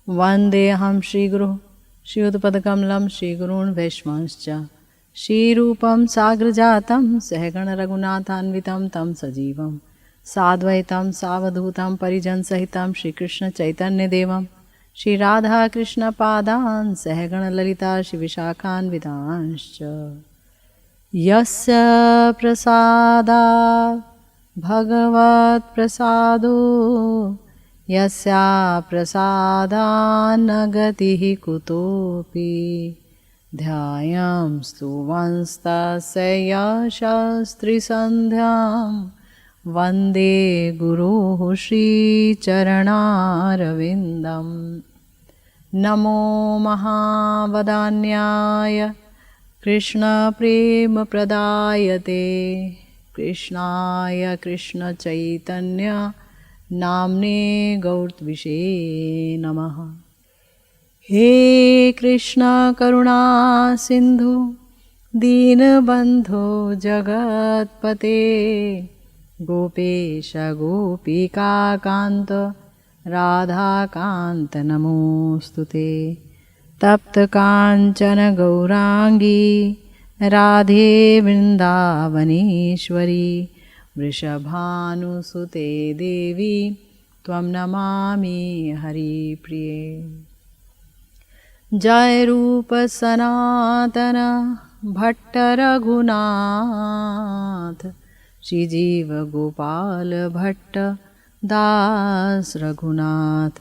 वन्देऽहं श्रीगुरुः श्रीयुतपदकमलं श्रीगुरून् वैष्णवांश्च श्रीरूपं साग्रजातं सहगणरघुनाथान्वितं तं सजीवं साद्वैतं सावधूतं परिजनसहितं श्रीकृष्णचैतन्यदेवं श्रीराधाकृष्णपादान् सहगणललिता श्रीविशाखान्वितांश्च यस्य प्रसादात् भगवत्प्रसादो यस्या प्रसादान्न गतिः कुतोऽपि ध्यायां स्तुवंस्तस्य यशस्त्रिसन्ध्यां वन्दे गुरोः श्रीचरणारविन्दं नमो महावदान्याय कृष्णप्रेमप्रदायते कृष्णाय कृष्णचैतन्य नाम्ने गौरत्विषे नमः। हे कृष्ण करुणा सिंधु दीनबंधो जगत्पते गोपेश गोपिकाकान्त राधाकान्त नमोस्तुते। तप्त कांचन गौरांगी राधे वृंदावनेश्वरी वृषभानुसुते देवी त्वं नमामि हरिप्रिये। जय रूप सनातन भट्ट रघुनाथ श्रीजीव गोपाल भट्ट दास रघुनाथ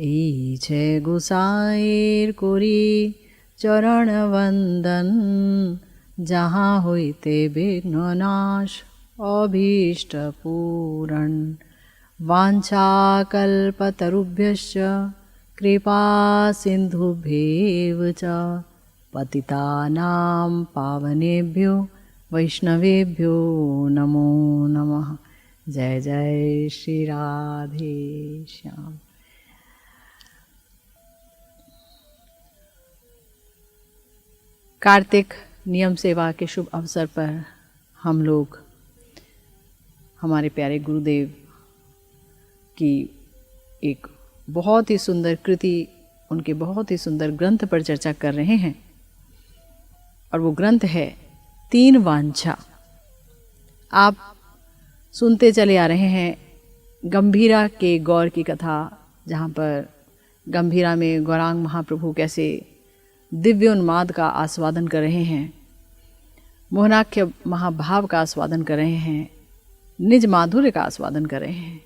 এই છે গোসাইর করি চরণ বন্দন যাহা হইতে বিঘ্ন নাশ অভীষ্ট পূরণ वाञ्छाकल्पतरुभ्यश्च कृपा सिन्धुभ्येव च पतितानां पावनेभ्यो वैष्णवेभ्यो नमो नमः। जय जय श्री राधे श्याम। कार्तिक नियम सेवा के शुभ अवसर पर हम लोग हमारे प्यारे गुरुदेव की एक बहुत ही सुंदर कृति, उनके बहुत ही सुंदर ग्रंथ पर चर्चा कर रहे हैं। और वो ग्रंथ है तीन वांछा। आप सुनते चले आ रहे हैं गंभीरा के गौर की कथा, जहाँ पर गंभीरा में गौरांग महाप्रभु कैसे दिव्योन्माद का आस्वादन कर रहे हैं, मोहनाख्य महाभाव का आस्वादन कर रहे हैं, निज माधुर्य का आस्वादन कर रहे हैं।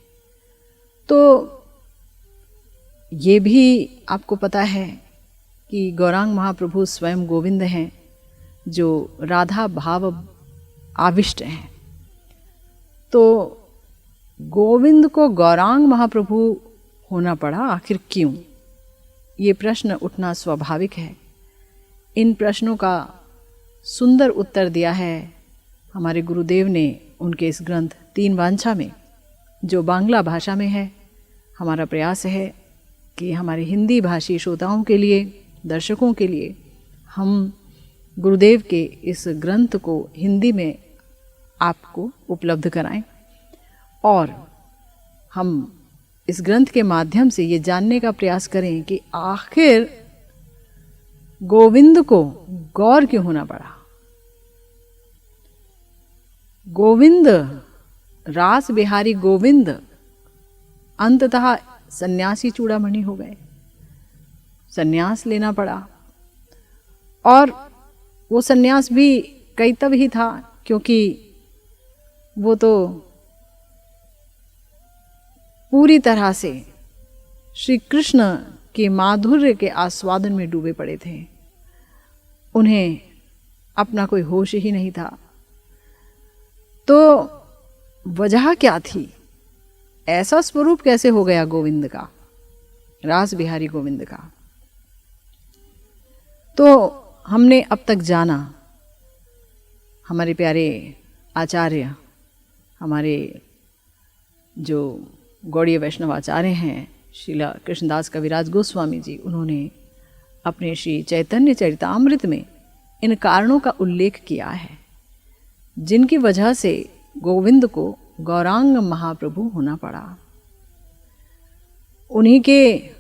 तो ये भी आपको पता है कि गौरांग महाप्रभु स्वयं गोविंद हैं, जो राधा भाव आविष्ट हैं। तो गोविंद को गौरांग महाप्रभु होना पड़ा, आखिर क्यों? ये प्रश्न उठना स्वाभाविक है। इन प्रश्नों का सुंदर उत्तर दिया है हमारे गुरुदेव ने उनके इस ग्रंथ तीन वांछा में, जो बांग्ला भाषा में है। हमारा प्रयास है कि हमारे हिंदी भाषी श्रोताओं के लिए, दर्शकों के लिए हम गुरुदेव के इस ग्रंथ को हिंदी में आपको उपलब्ध कराएं और हम इस ग्रंथ के माध्यम से ये जानने का प्रयास करें कि आखिर गोविंद को गौर क्यों होना पड़ा। गोविंद, रास बिहारी गोविंद अंततः सन्यासी चूड़ामणि हो गए, सन्यास लेना पड़ा। और वो सन्यास भी कई तब ही था क्योंकि वो तो पूरी तरह से श्री कृष्ण के माधुर्य के आस्वादन में डूबे पड़े थे। उन्हें अपना कोई होश ही नहीं था। तो वजह क्या थी? ऐसा स्वरूप कैसे हो गया गोविंद का, रास बिहारी गोविंद का? तो हमने अब तक जाना, हमारे प्यारे आचार्य, हमारे जो गौड़ीय वैष्णव आचार्य हैं, श्रीला कृष्णदास कविराज गोस्वामी जी, उन्होंने अपने श्री चैतन्य चरितामृत में इन कारणों का उल्लेख किया है जिनकी वजह से गोविंद को गौरांग महाप्रभु होना पड़ा। उन्हीं के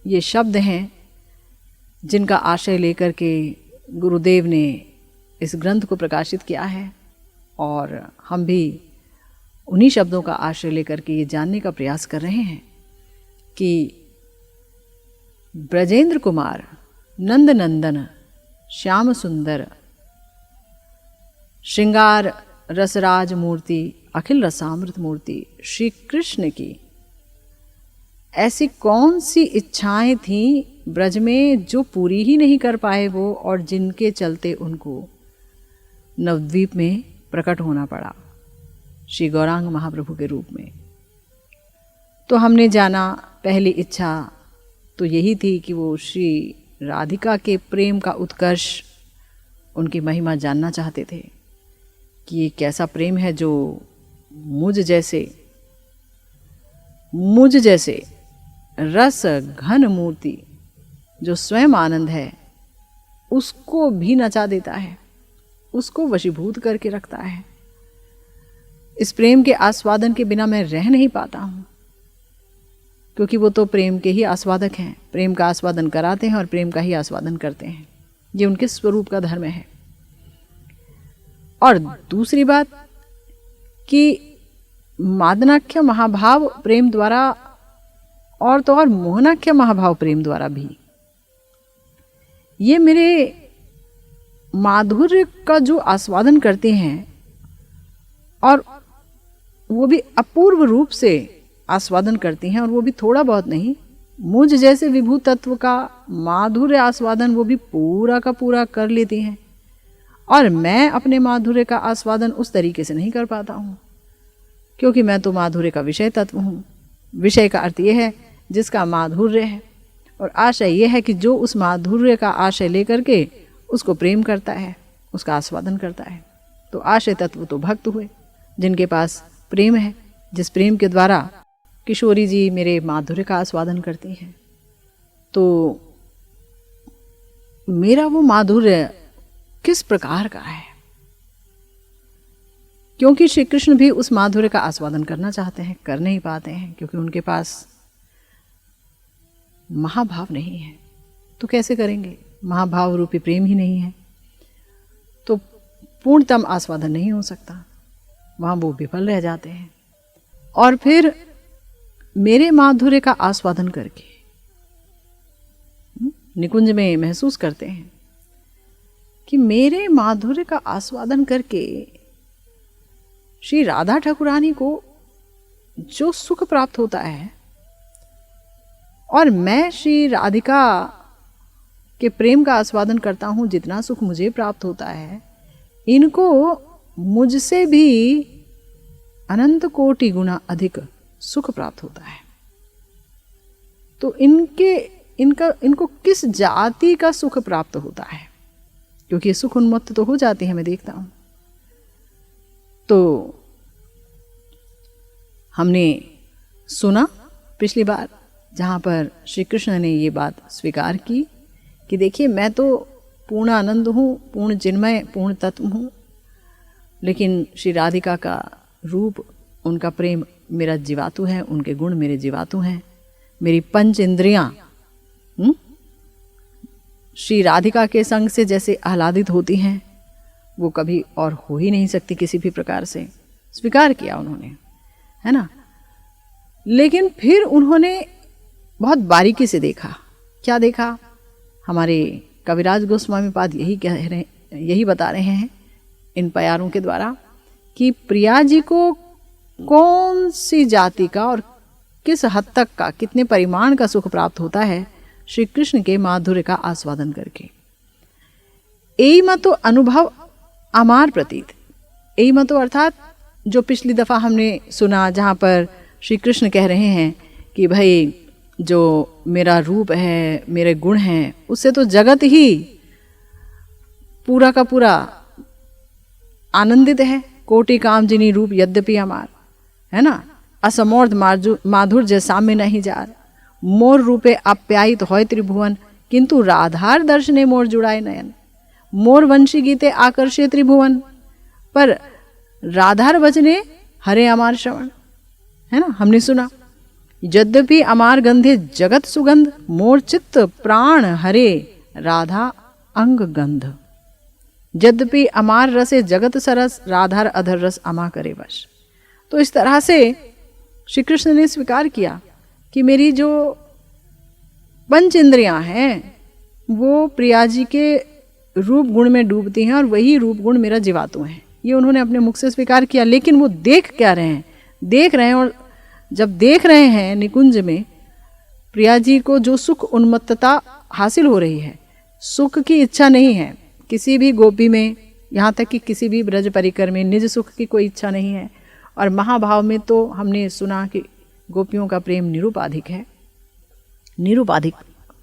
ये शब्द हैं जिनका आशय लेकर के गुरुदेव ने इस ग्रंथ को प्रकाशित किया है, और हम भी उन्हीं शब्दों का आश्रय लेकर के ये जानने का प्रयास कर रहे हैं कि ब्रजेंद्र कुमार, नंद नंदन, श्याम सुंदर, श्रृंगार रसराज मूर्ति, अखिल रसामृत मूर्ति श्री कृष्ण की ऐसी कौन सी इच्छाएं थीं ब्रज में जो पूरी ही नहीं कर पाए वो, और जिनके चलते उनको नवद्वीप में प्रकट होना पड़ा श्री गौरांग महाप्रभु के रूप में। तो हमने जाना पहली इच्छा तो यही थी कि वो श्री राधिका के प्रेम का उत्कर्ष, उनकी महिमा जानना चाहते थे कि ये कैसा प्रेम है जो मुझ जैसे रस घन मूर्ति जो स्वयं आनंद है उसको भी नचा देता है, उसको वशीभूत करके रखता है। इस प्रेम के आस्वादन के बिना मैं रह नहीं पाता हूँ, क्योंकि वो तो प्रेम के ही आस्वादक हैं, प्रेम का आस्वादन कराते हैं और प्रेम का ही आस्वादन करते हैं। ये उनके स्वरूप का धर्म है। और दूसरी बात कि मादनाख्य महाभाव प्रेम द्वारा और तो और मोहनाख्य महाभाव प्रेम द्वारा भी ये मेरे माधुर्य का जो आस्वादन करते हैं, और वो भी अपूर्व रूप से आस्वादन करती हैं, और वो भी थोड़ा बहुत नहीं, मुझ जैसे विभू तत्व का माधुर्य आस्वादन वो भी पूरा का पूरा कर लेती हैं, और मैं अपने माधुर्य का आस्वादन उस तरीके से नहीं कर पाता हूँ, क्योंकि मैं तो माधुर्य का विषय तत्व हूँ। विषय का अर्थ ये है जिसका माधुर्य है, और आशय ये है कि जो उस माधुर्य का आशय लेकर के उसको प्रेम करता है, उसका आस्वादन करता है। तो आशय तत्व तो भक्त हुए जिनके पास प्रेम है, जिस प्रेम के द्वारा किशोरी जी मेरे माधुर्य का आस्वादन करती हैं। तो मेरा वो माधुर्य किस प्रकार का है, क्योंकि श्री कृष्ण भी उस माधुर्य का आस्वादन करना चाहते हैं, कर नहीं पाते हैं, क्योंकि उनके पास महाभाव नहीं है। तो कैसे करेंगे? महाभाव रूपी प्रेम ही नहीं है, तो पूर्णतम आस्वादन नहीं हो सकता, वहाँ वो विफल रह जाते हैं। और फिर मेरे माधुर्य का आस्वादन करके निकुंज में महसूस करते हैं कि मेरे माधुर्य का आस्वादन करके श्री राधा ठाकुरानी को जो सुख प्राप्त होता है, और मैं श्री राधिका के प्रेम का आस्वादन करता हूँ, जितना सुख मुझे प्राप्त होता है, इनको मुझसे भी अनंत कोटि गुना अधिक सुख प्राप्त होता है। तो इनको किस जाति का सुख प्राप्त होता है, क्योंकि सुख उन्मत्त तो हो जाती है, मैं देखता हूँ। तो हमने सुना पिछली बार जहाँ पर श्री कृष्ण ने ये बात स्वीकार की कि देखिए मैं तो पूर्ण आनंद हूँ, पूर्ण चिन्मय, पूर्ण तत्व हूँ, लेकिन श्री राधिका का रूप, उनका प्रेम मेरा जीवातु है, उनके गुण मेरे जीवातु हैं। मेरी पंच इंद्रियाँ श्री राधिका के संग से जैसे आह्लादित होती हैं, वो कभी और हो ही नहीं सकती किसी भी प्रकार से। स्वीकार किया उन्होंने, है ना। लेकिन फिर उन्होंने बहुत बारीकी से देखा। क्या देखा? हमारे कविराज गोस्वामी पाद यही बता रहे हैं इन प्यारों के द्वारा कि प्रिया जी को कौन सी जाति का और किस हद तक का, कितने परिमाण का सुख प्राप्त होता है श्री कृष्ण के माधुर्य का आस्वादन करके। एई मतो अनुभव अमार प्रतीत। एई मतो अर्थात जो पिछली दफ़ा हमने सुना, जहाँ पर श्री कृष्ण कह रहे हैं कि भाई जो मेरा रूप है, मेरे गुण हैं, उससे तो जगत ही पूरा का पूरा आनंदित है। कोटि काम जिनी रूप यद्यपि अमार, है ना। असमोर्ध माधुर्य साम्य नहीं जार, मोर रूपे आप्यायित होय त्रिभुवन, किंतु राधार दर्शने मोर जुड़ाए नयन। मोर वंशी गीते आकर्षे त्रिभुवन, पर राधार वचने हरे अमार श्रवण, है ना। हमने सुना यद्यपि अमार गंधे जगत सुगंध, मोर चित्त प्राण हरे राधा अंग गंध। यद्यपि अमार रसे जगत सरस, राधार अधर रस अमा करे वश। तो इस तरह से श्री कृष्ण ने स्वीकार किया कि मेरी जो पंच इंद्रियां हैं वो प्रिया जी के रूप गुण में डूबती हैं और वही रूप गुण मेरा जीवात्मा है। ये उन्होंने अपने मुख से स्वीकार किया। लेकिन वो देख क्या रहे हैं? देख रहे हैं, और जब देख रहे हैं निकुंज में प्रिया जी को जो सुख उन्मत्तता हासिल हो रही है, सुख की इच्छा नहीं है किसी भी गोपी में, यहाँ तक कि किसी भी ब्रज परिकर में निज सुख की कोई इच्छा नहीं है। और महाभाव में तो हमने सुना कि गोपियों का प्रेम निरुपाधिक है। निरुपाधिक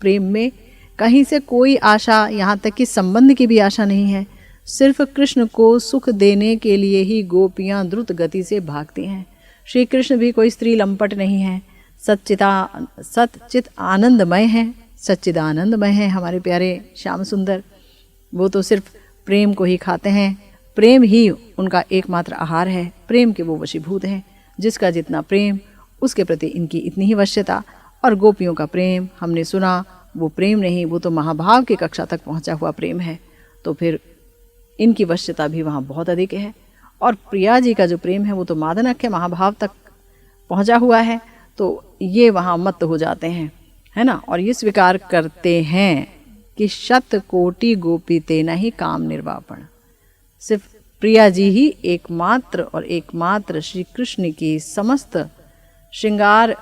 प्रेम में कहीं से कोई आशा, यहाँ तक कि संबंध की भी आशा नहीं है। सिर्फ कृष्ण को सुख देने के लिए ही गोपियाँ द्रुत गति से भागती हैं। श्री कृष्ण भी कोई स्त्री लंपट नहीं है, सच्चित आनंदमय है, सच्चिदानंदमय है हमारे प्यारे श्याम सुंदर। वो तो सिर्फ प्रेम को ही खाते हैं, प्रेम ही उनका एकमात्र आहार है, प्रेम के वो वशीभूत हैं। जिसका जितना प्रेम उसके प्रति इनकी इतनी ही वश्यता। और गोपियों का प्रेम हमने सुना, वो प्रेम नहीं, वो तो महाभाव की कक्षा तक पहुंचा हुआ प्रेम है। तो फिर इनकी वश्यता भी वहाँ बहुत अधिक है। और प्रिया जी का जो प्रेम है वो तो मादनक है, महाभाव तक पहुंचा हुआ है। तो ये वहाँ मत्त हो जाते हैं, है ना। और ये स्वीकार करते हैं कि शत कोटि गोपी तेना ही काम निर्वापण। सिर्फ प्रिया जी ही एकमात्र श्री कृष्ण की समस्त श्रृंगार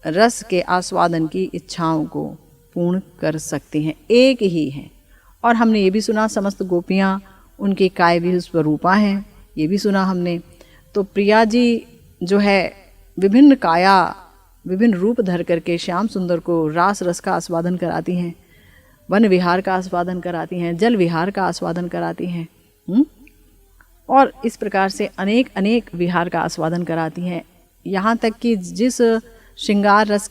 रस के आस्वादन की इच्छाओं को पूर्ण कर सकती हैं, एक ही हैं। और हमने ये भी सुना समस्त गोपियाँ उनके कायवी स्वरूपा हैं, ये भी सुना हमने। तो प्रिया जी जो है विभिन्न काया, विभिन्न रूप धर करके श्याम सुंदर को रास रस का आस्वादन कराती हैं, वन विहार का आस्वादन कराती हैं, जल विहार का आस्वादन कराती हैं, और इस प्रकार से अनेक अनेक विहार का आस्वादन कराती हैं। यहाँ तक कि जिस श्रृंगार रस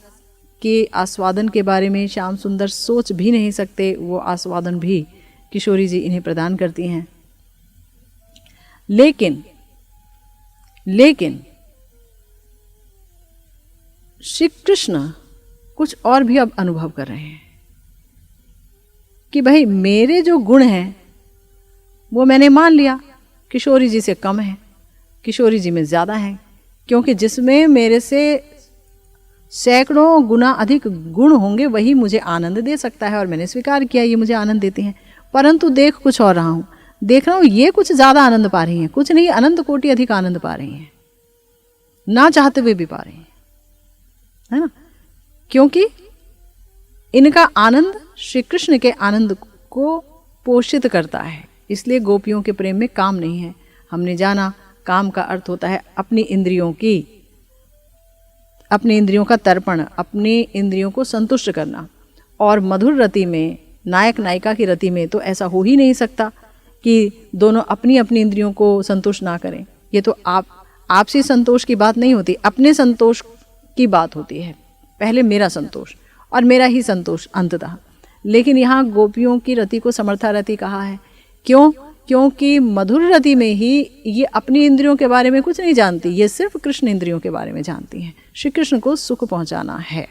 के आस्वादन के बारे में श्याम सुंदर सोच भी नहीं सकते, वो आस्वादन भी किशोरी जी इन्हें प्रदान करती हैं। लेकिन श्री कृष्ण कुछ और भी अब अनुभव कर रहे हैं कि भाई मेरे जो गुण हैं वो मैंने मान लिया किशोरी जी से कम है, किशोरी जी में ज़्यादा है, क्योंकि जिसमें मेरे से सैकड़ों गुना अधिक गुण होंगे वही मुझे आनंद दे सकता है। और मैंने स्वीकार किया ये मुझे आनंद देती हैं। परंतु देख कुछ और रहा हूँ, देख रहा हूँ ये कुछ ज़्यादा आनंद पा रही हैं, कुछ नहीं अनंत कोटि अधिक आनंद पा रही हैं, ना चाहते हुए भी पा रही हैं, है ना। क्योंकि इनका आनंद श्री कृष्ण के आनंद को पोषित करता है। इसलिए गोपियों के प्रेम में काम नहीं है। हमने जाना काम का अर्थ होता है अपनी इंद्रियों का तर्पण, अपनी इंद्रियों को संतुष्ट करना। और मधुर रति में, नायक नायिका की रति में तो ऐसा हो ही नहीं सकता कि दोनों अपनी अपनी इंद्रियों को संतुष्ट ना करें। ये तो आपसी संतोष की बात नहीं होती, अपने संतोष की बात होती है। पहले मेरा संतोष और मेरा ही संतोष अंततः। लेकिन यहाँ गोपियों की रति को समर्था रति कहा है। क्यों? क्योंकि मधुर रति में ही ये अपनी इंद्रियों के बारे में कुछ नहीं जानती, ये सिर्फ कृष्ण इंद्रियों के बारे में जानती हैं। श्री कृष्ण को सुख पहुंचाना है,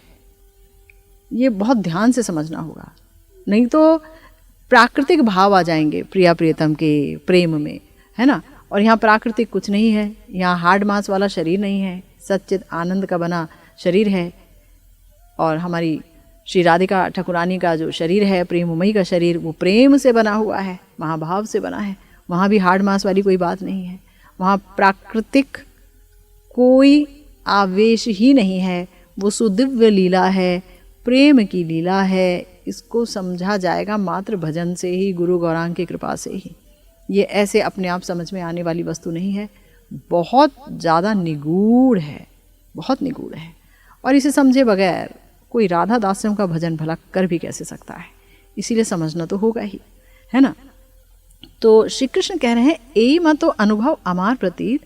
ये बहुत ध्यान से समझना होगा, नहीं तो प्राकृतिक भाव आ जाएंगे प्रिया प्रियतम के प्रेम में, है ना। और यहाँ प्राकृतिक कुछ नहीं है, यहाँ हार्ड मांस वाला शरीर नहीं है, सच्चित आनंद का बना शरीर है। और हमारी श्री राधिका ठाकुरानी का जो शरीर है, प्रेममयी का शरीर, वो प्रेम से बना हुआ है, महाभाव से बना है। वहाँ भी हार्ड मांस वाली कोई बात नहीं है, वहाँ प्राकृतिक कोई आवेश ही नहीं है। वो सुदिव्य लीला है, प्रेम की लीला है। इसको समझा जाएगा मात्र भजन से ही, गुरु गौरांग की कृपा से ही। ये ऐसे अपने आप समझ में आने वाली वस्तु नहीं है, बहुत ज़्यादा निगूढ़ है, बहुत निगूढ़ है। और इसे समझे बगैर कोई राधा दास्यम का भजन भला कर भी कैसे सकता है, इसीलिए समझना तो होगा ही, है ना। तो श्री कृष्ण कह रहे हैं एई मतो अनुभव अमार प्रतीत,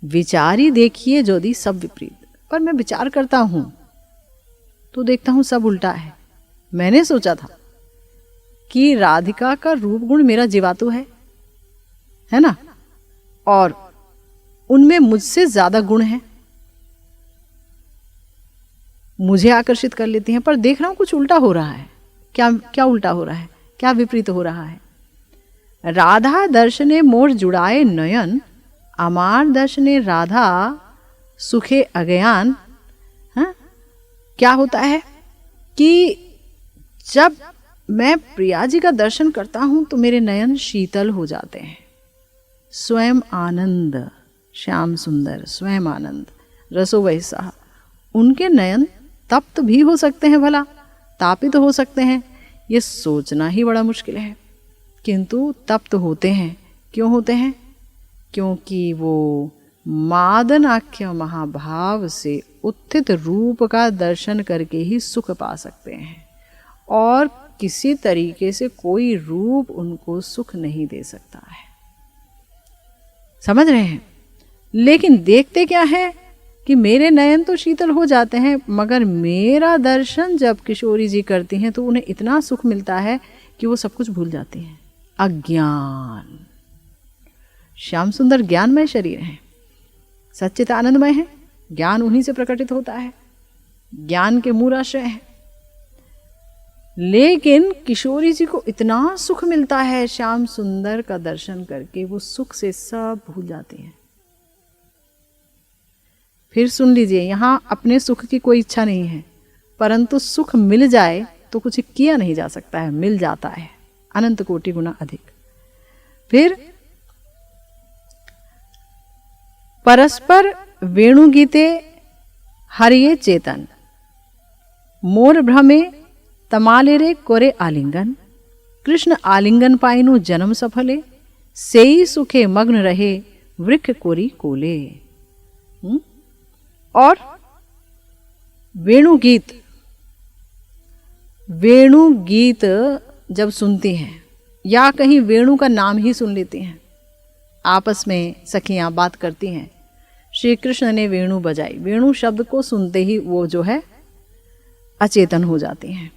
विचारी देखिए ज्योति सब विपरीत। पर मैं विचार करता हूँ तो देखता हूँ सब उल्टा है। मैंने सोचा था कि राधिका का रूप गुण मेरा जीवातु है ना, और उनमें मुझसे ज्यादा गुण है। मुझे आकर्षित कर लेती हैं, पर देख रहा हूँ कुछ उल्टा हो रहा है। क्या क्या उल्टा हो रहा है, क्या विपरीत हो रहा है? राधा दर्शने मोर जुड़ाए नयन, अमार दर्शने राधा सुखे अज्ञान। हाँ, क्या होता है कि जब मैं प्रिया जी का दर्शन करता हूं तो मेरे नयन शीतल हो जाते हैं। स्वयं आनंद, श्याम सुंदर स्वयं आनंद, रसो वैसा। उनके नयन तप्त भी हो सकते हैं, भला तापित हो सकते हैं, ये सोचना ही बड़ा मुश्किल है, किंतु तप्त होते हैं। क्यों होते हैं? क्योंकि वो मादनाख्य महाभाव से उत्थित रूप का दर्शन करके ही सुख पा सकते हैं, और किसी तरीके से कोई रूप उनको सुख नहीं दे सकता है। समझ रहे हैं? लेकिन देखते क्या है कि मेरे नयन तो शीतल हो जाते हैं, मगर मेरा दर्शन जब किशोरी जी करती हैं तो उन्हें इतना सुख मिलता है कि वो सब कुछ भूल जाती हैं। अज्ञान, श्याम सुंदर ज्ञानमय शरीर है, सच्चित आनंदमय है, ज्ञान उन्हीं से प्रकटित होता है, ज्ञान के मूल आश्रय है। लेकिन किशोरी जी को इतना सुख मिलता है श्याम सुंदर का दर्शन करके, वो सुख से सब भूल जाती हैं। फिर सुन लीजिए, यहां अपने सुख की कोई इच्छा नहीं है, परंतु सुख मिल जाए तो कुछ किया नहीं जा सकता है, मिल जाता है अनंत कोटि गुना अधिक। फिर परस्पर वेणुगीते हरिये चेतन, मोर भ्रमे तमाले रे कोरे आलिंगन, कृष्ण आलिंगन पाइनु जन्म सफले, सेई सुखे मग्न रहे वृक्ष कोरी कोले। और वेणुगीत, वेणुगीत जब सुनती हैं या कहीं वेणु का नाम ही सुन लेती हैं, आपस में सखियां बात करती हैं, श्री कृष्ण ने वेणु बजाई, वेणु शब्द को सुनते ही वो जो है अचेतन हो जाती हैं।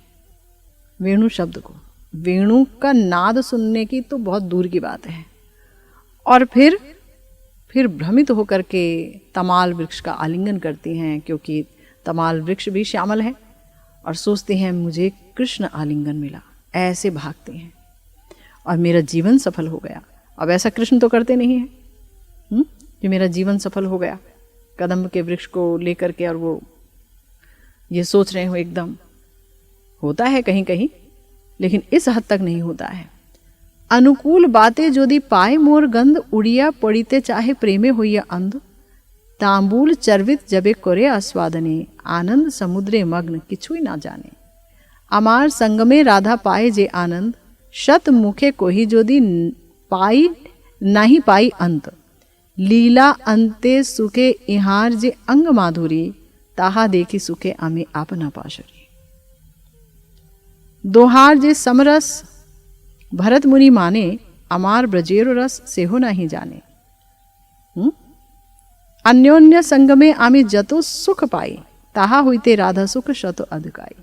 वेणु शब्द को, वेणु का नाद सुनने की तो बहुत दूर की बात है। और फिर भ्रमित होकर के तमाल वृक्ष का आलिंगन करती हैं, क्योंकि तमाल वृक्ष भी श्यामल है, और सोचती हैं मुझे कृष्ण आलिंगन मिला, ऐसे भागती हैं और मेरा जीवन सफल हो गया। अब ऐसा कृष्ण तो करते नहीं हैं कि मेरा जीवन सफल हो गया, कदम्ब के वृक्ष को लेकर के, और वो ये सोच रहे हो एकदम। होता है कहीं कहीं, लेकिन इस हद तक नहीं होता है। अनुकूल बातें जोदी पाए मोर गंध, उड़िया पड़ीते चाहे प्रेमे होइया अंध, तांबूल चर्वित जबे करे आस्वादने, आनंद समुद्रे मग्न किछुई ना जाने, अमार संगमे राधा पाए जे आनंद, शत मुखे कोही जोदी पाई नहीं पाई अंत, लीला अंते सुखे इहार जे अंग माधुरी, ताहा देखी सुखे आमे आपना पाशरी। दोहार जे समरस भरत मुनि माने, अमार ब्रजेर रस सेहो नहीं जाने, अन्योन्य संग में आमी जतो सुख पाई, ताहा हुईते राधा सुख शतो अधिकाई।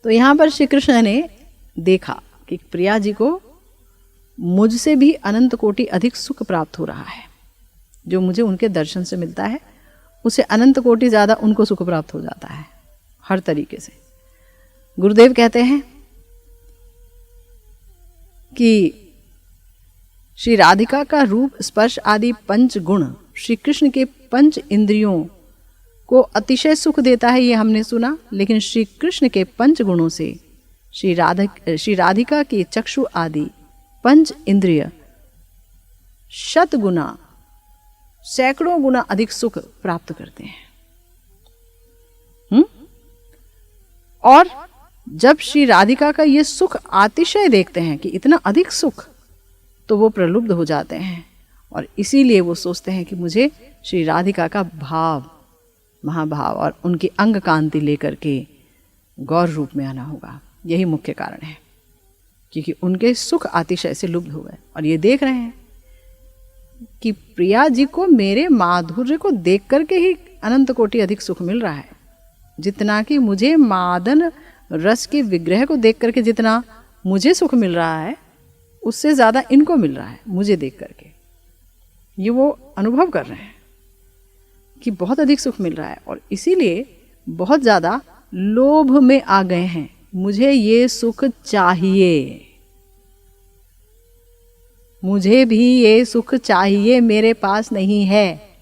तो यहां पर श्री कृष्ण ने देखा कि प्रिया जी को मुझसे भी अनंत कोटि अधिक सुख प्राप्त हो रहा है, जो मुझे उनके दर्शन से मिलता है उसे अनंत कोटि ज्यादा उनको सुख प्राप्त हो जाता है हर तरीके से। गुरुदेव कहते हैं कि श्री राधिका का रूप, स्पर्श आदि पंच गुण श्री कृष्ण के पंच इंद्रियों को अतिशय सुख देता है, ये हमने सुना। लेकिन श्री कृष्ण के पंच गुणों से श्री राधिका के चक्षु आदि पंच इंद्रिय शत गुना, सैकड़ों गुना अधिक सुख प्राप्त करते हैं। और जब श्री राधिका का ये सुख अतिशय देखते हैं कि इतना अधिक सुख, तो वो प्रलुब्ध हो जाते हैं, और इसीलिए वो सोचते हैं कि मुझे श्री राधिका का भाव, महाभाव और उनकी अंग कांति लेकर के गौर रूप में आना होगा। यही मुख्य कारण है, क्योंकि उनके सुख अतिशय से लुब्ध हो गए, और ये देख रहे हैं कि प्रिया जी को मेरे माधुर्य को देख करके ही अनंत कोटि अधिक सुख मिल रहा है, जितना कि मुझे मादन रस के विग्रह को देख करके जितना मुझे सुख मिल रहा है, उससे ज़्यादा इनको मिल रहा है मुझे देख करके। ये वो अनुभव कर रहे हैं। कि बहुत अधिक सुख मिल रहा है और इसीलिए बहुत ज़्यादा लोभ में आ गए हैं। मुझे ये सुख चाहिए, मुझे भी ये सुख चाहिए, मेरे पास नहीं है।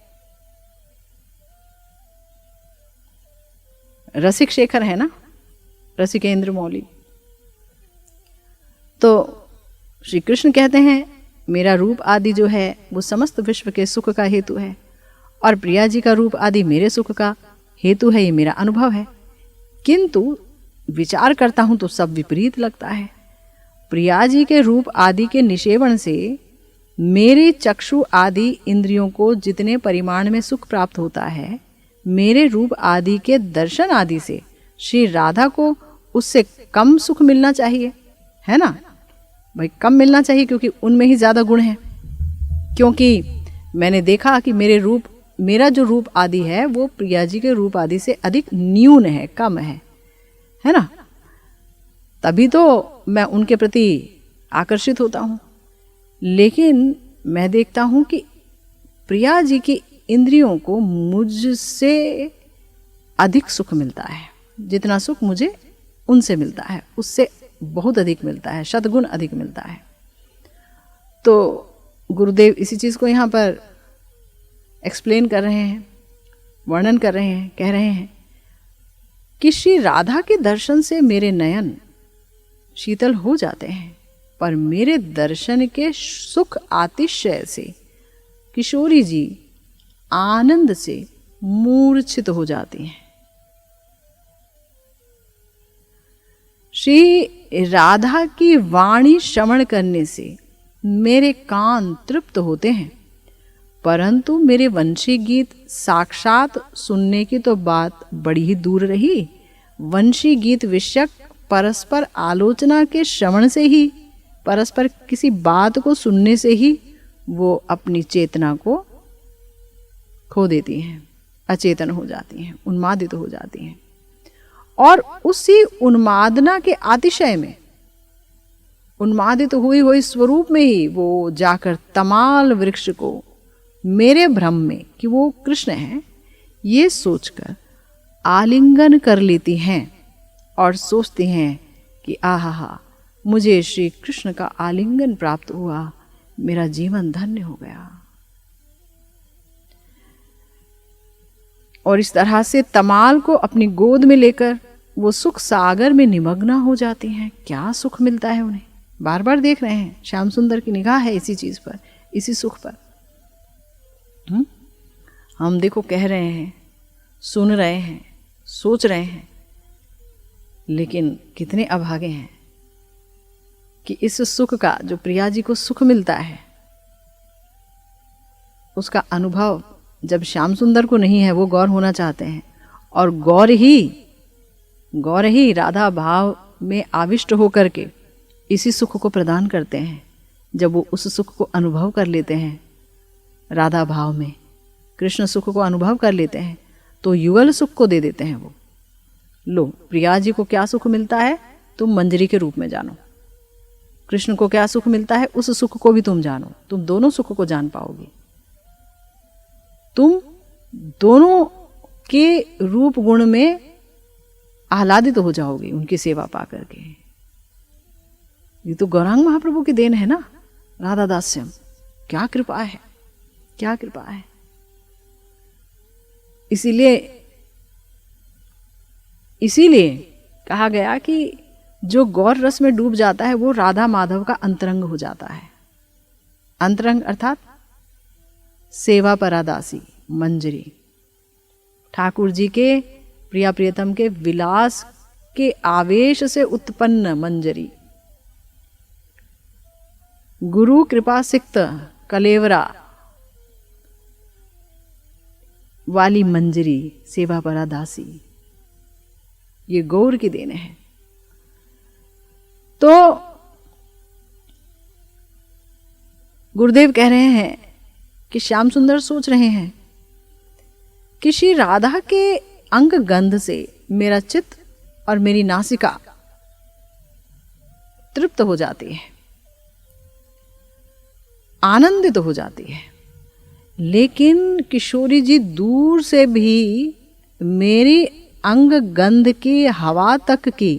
रसिक शेखर है ना, रसिकेंद्र मौली। तो श्री कृष्ण कहते हैं मेरा रूप आदि जो है वो समस्त विश्व के सुख का हेतु है और प्रिया जी का रूप आदि मेरे सुख का हेतु है, ये मेरा अनुभव है। किंतु विचार करता हूं तो सब विपरीत लगता है। प्रिया जी के रूप आदि के निषेवण से मेरे चक्षु आदि इंद्रियों को जितने परिमाण में सुख प्राप्त होता है, मेरे रूप आदि के दर्शन आदि से श्री राधा को उससे कम सुख मिलना चाहिए, है ना भाई, कम मिलना चाहिए, क्योंकि उनमें ही ज़्यादा गुण है। क्योंकि मैंने देखा कि मेरा जो रूप आदि है वो प्रिया जी के रूप आदि से अधिक न्यून है, कम है ना। तभी तो मैं उनके प्रति आकर्षित होता हूँ। लेकिन मैं देखता हूँ कि प्रिया जी की इंद्रियों को मुझसे अधिक सुख मिलता है। जितना सुख मुझे उनसे मिलता है उससे बहुत अधिक मिलता है, शतगुण अधिक मिलता है। तो गुरुदेव इसी चीज़ को यहाँ पर एक्सप्लेन कर रहे हैं, वर्णन कर रहे हैं, कह रहे हैं कि श्री राधा के दर्शन से मेरे नयन शीतल हो जाते हैं, पर मेरे दर्शन के सुख आतिशय से किशोरी जी आनंद से मूर्छित हो जाती हैं। श्री राधा की वाणी श्रवण करने से मेरे कान तृप्त होते हैं, परंतु मेरे वंशी गीत साक्षात सुनने की तो बात बड़ी ही दूर रही। वंशी गीत विषयक परस्पर आलोचना के श्रवण से ही, परस्पर किसी बात को सुनने से ही वो अपनी चेतना को खो देती हैं, अचेतन हो जाती हैं, उन्मादित हो जाती हैं। और उसी उन्मादना के अतिशय में, उन्मादित हुई हुई स्वरूप में ही वो जाकर तमाल वृक्ष को मेरे भ्रम में कि वो कृष्ण हैं ये सोचकर आलिंगन कर लेती हैं और सोचती हैं कि आहा, मुझे श्री कृष्ण का आलिंगन प्राप्त हुआ, मेरा जीवन धन्य हो गया। और इस तरह से तमाल को अपनी गोद में लेकर वो सुख सागर में निमग्न हो जाती हैं। क्या सुख मिलता है उन्हें, बार बार देख रहे हैं। श्याम सुंदर की निगाह है इसी चीज पर, इसी सुख पर। हम देखो कह रहे हैं, सुन रहे हैं, सोच रहे हैं, लेकिन कितने अभागे हैं कि इस सुख का, जो प्रिया जी को सुख मिलता है, उसका अनुभव जब श्याम सुंदर को नहीं है, वो गौर होना चाहते हैं और गौर ही राधा भाव में आविष्ट होकर के इसी सुख को प्रदान करते हैं। जब वो उस सुख को अनुभव कर लेते हैं, राधा भाव में कृष्ण सुख को अनुभव कर लेते हैं, तो युगल सुख को दे देते हैं। वो लो, प्रिया जी को क्या सुख मिलता है तुम मंजरी के रूप में जानो, कृष्ण को क्या सुख मिलता है उस सुख को भी तुम जानो। तुम दोनों सुख को जान पाओगे, तुम दोनों के रूप गुण में आह्लादित हो जाओगे उनकी सेवा पा करके। ये तो गौरांग महाप्रभु की देन है ना, राधा दास्यम। क्या कृपा है, क्या कृपा है। इसीलिए कहा गया कि जो गौर रस में डूब जाता है वो राधा माधव का अंतरंग हो जाता है। अंतरंग अर्थात सेवा परादासी मंजरी, ठाकुर जी के प्रिया प्रियतम के विलास के आवेश से उत्पन्न मंजरी, गुरु कृपा सिक्त कलेवरा वाली मंजरी, सेवा परादासी, ये गौर की देन है। तो गुरुदेव कह रहे हैं कि श्याम सुंदर सोच रहे हैं कि श्री राधा के अंग गंध से मेरा चित्त और मेरी नासिका तृप्त हो जाती है, आनंदित हो जाती है। लेकिन किशोरी जी दूर से भी मेरी अंग गंध की हवा तक की,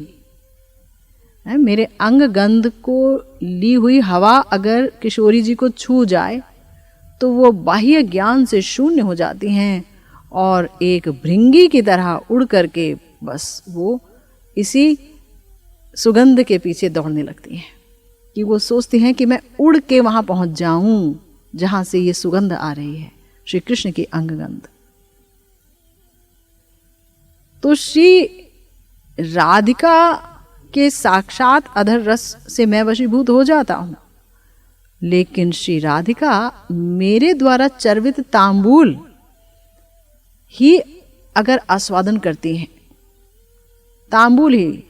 मेरे अंग गंध को ली हुई हवा अगर किशोरी जी को छू जाए तो वो बाह्य ज्ञान से शून्य हो जाती हैं और एक भृंगी की तरह उड़ करके बस वो इसी सुगंध के पीछे दौड़ने लगती हैं कि वो सोचती हैं कि मैं उड़ के वहाँ पहुँच जाऊँ जहाँ से ये सुगंध आ रही है, श्री कृष्ण की अंगगंध। तो श्री राधिका के साक्षात अधर रस से मैं वशीभूत हो जाता हूँ, लेकिन श्री राधिका मेरे द्वारा चर्वित तांबूल ही अगर आस्वादन करती हैं, तांबूल ही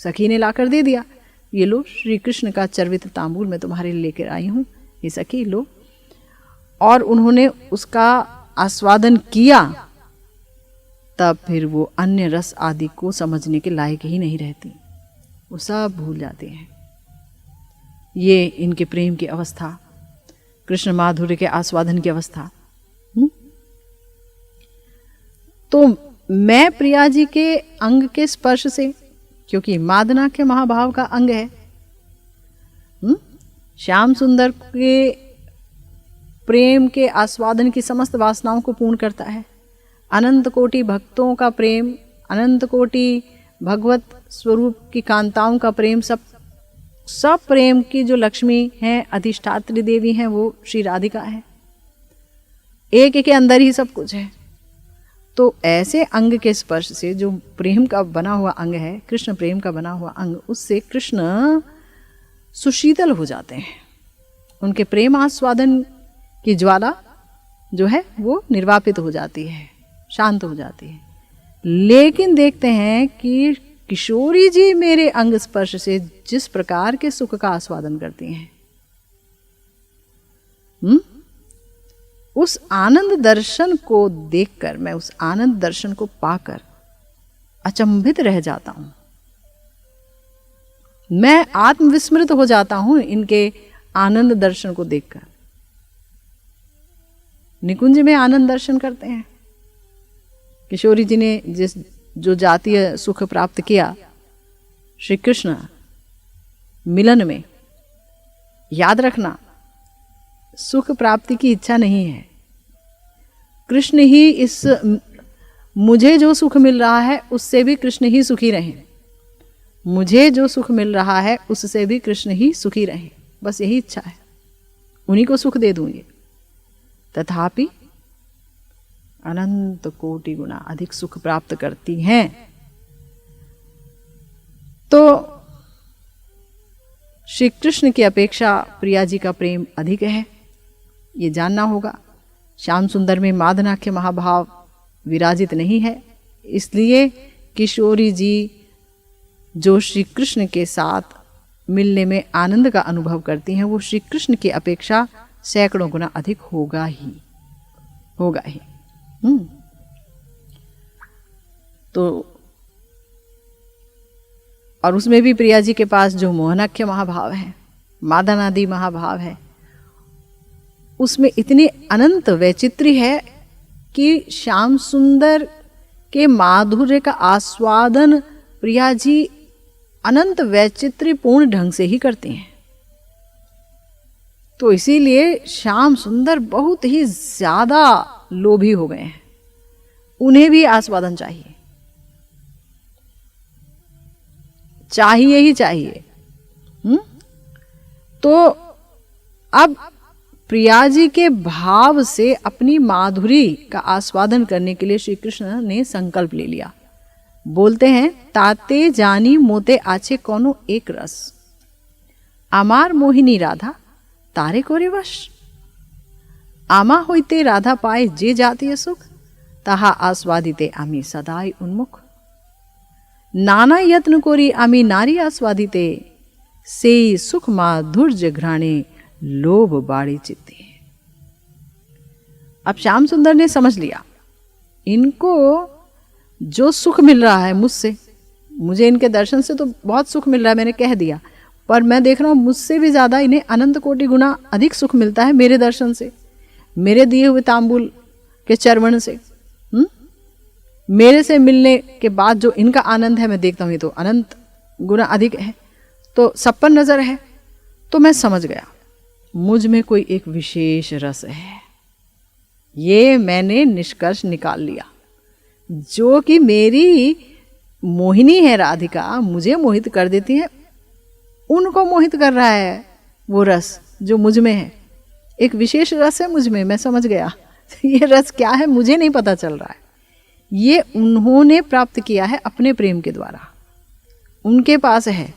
सखी ने लाकर दे दिया, ये लो श्री कृष्ण का चर्वित तांबूल मैं तुम्हारे लिए लेकर आई हूँ, ये सखी लो, और उन्होंने उसका आस्वादन किया, तब फिर वो अन्य रस आदि को समझने के लायक ही नहीं रहती, वो सब भूल जाते हैं। ये इनके प्रेम की अवस्था, कृष्ण माधुर्य के आस्वादन की अवस्था। तो मैं प्रिया जी के अंग के स्पर्श से, क्योंकि मादनाख्य महाभाव का अंग है, श्याम सुंदर के प्रेम के आस्वादन की समस्त वासनाओं को पूर्ण करता है। अनंत कोटि भक्तों का प्रेम, अनंत कोटि भगवत स्वरूप की कांताओं का प्रेम, सब प्रेम की जो लक्ष्मी हैं, अधिष्ठात्री देवी हैं, वो श्री राधिका है। एक के अंदर ही सब कुछ है। तो ऐसे अंग के स्पर्श से, जो प्रेम का बना हुआ अंग है, कृष्ण प्रेम का बना हुआ अंग, उससे कृष्ण सुशीतल हो जाते हैं। उनके प्रेम आस्वादन की ज्वाला जो है वो निर्वापित हो जाती है, शांत हो जाती है। लेकिन देखते हैं कि किशोरी जी मेरे अंग स्पर्श से जिस प्रकार के सुख का आस्वादन करती हैं, उस आनंद दर्शन को देखकर, मैं उस आनंद दर्शन को पाकर अचंभित रह जाता हूं। मैं आत्मविस्मृत हो जाता हूं इनके आनंद दर्शन को देखकर। निकुंज में आनंद दर्शन करते हैं। किशोरी जी ने जो जातीय सुख प्राप्त किया श्री कृष्ण मिलन में, याद रखना, सुख प्राप्ति की इच्छा नहीं है। कृष्ण ही इस, मुझे जो सुख मिल रहा है उससे भी कृष्ण ही सुखी रहें, मुझे जो सुख मिल रहा है उससे भी कृष्ण ही सुखी रहें, बस यही इच्छा है, उन्हीं को सुख दे दूंगी। तथापि अनंत कोटि गुना अधिक सुख प्राप्त करती हैं। तो श्री कृष्ण की अपेक्षा प्रिया जी का प्रेम अधिक है, ये जानना होगा। श्याम सुंदर में मादनाख्य महाभाव विराजित नहीं है, इसलिए किशोरी जी जो श्री कृष्ण के साथ मिलने में आनंद का अनुभव करती हैं, वो श्री कृष्ण की अपेक्षा सैकड़ों गुना अधिक होगा ही। तो और उसमें भी प्रिया जी के पास जो मोहनाख्य महाभाव है, मादनादि महाभाव है, उसमें इतनी अनंत वैचित्र्य है कि श्याम सुंदर के माधुर्य का आस्वादन प्रिया जी अनंत वैचित्र्य पूर्ण ढंग से ही करती हैं। तो इसीलिए श्याम सुंदर बहुत ही ज्यादा लोभी हो गए हैं, उन्हें भी आस्वादन चाहिए, चाहिए ही चाहिए। तो अब प्रिया जी के भाव से अपनी माधुरी का आस्वादन करने के लिए श्री कृष्ण ने संकल्प ले लिया। बोलते हैं, ताते जानी मोते आछे कोनो एक रस, आमार मोहिनी राधा तारे कोरे वश, आमा होइते राधा पाए जे जातीय सुख, ताहा आस्वादिते आमी सदाई उन्मुख, नाना यत्न कोरी आमी नारी आस्वादिते, से सुख माधुर्य घ्राणे लोभ बाड़ी चित्ते। अब श्याम सुंदर ने समझ लिया, इनको जो सुख मिल रहा है मुझसे, मुझे इनके दर्शन से तो बहुत सुख मिल रहा है, मैंने कह दिया, पर मैं देख रहा हूं मुझसे भी ज्यादा इन्हें अनंत कोटि गुना अधिक सुख मिलता है मेरे दर्शन से। मेरे दिए हुए तांबूल के चर्वण से, मेरे से मिलने के बाद जो इनका आनंद है मैं देखता हूँ ये तो अनंत गुना अधिक है, तो सब पर नजर है। तो मैं समझ गया मुझ में कोई एक विशेष रस है, ये मैंने निष्कर्ष निकाल लिया। जो कि मेरी मोहिनी है राधिका, मुझे मोहित कर देती है, उनको मोहित कर रहा है वो रस जो मुझ में है। एक विशेष रस है मुझ में, मैं समझ गया। ये रस क्या है मुझे नहीं पता चल रहा है, ये उन्होंने प्राप्त किया है अपने प्रेम के द्वारा। उनके पास है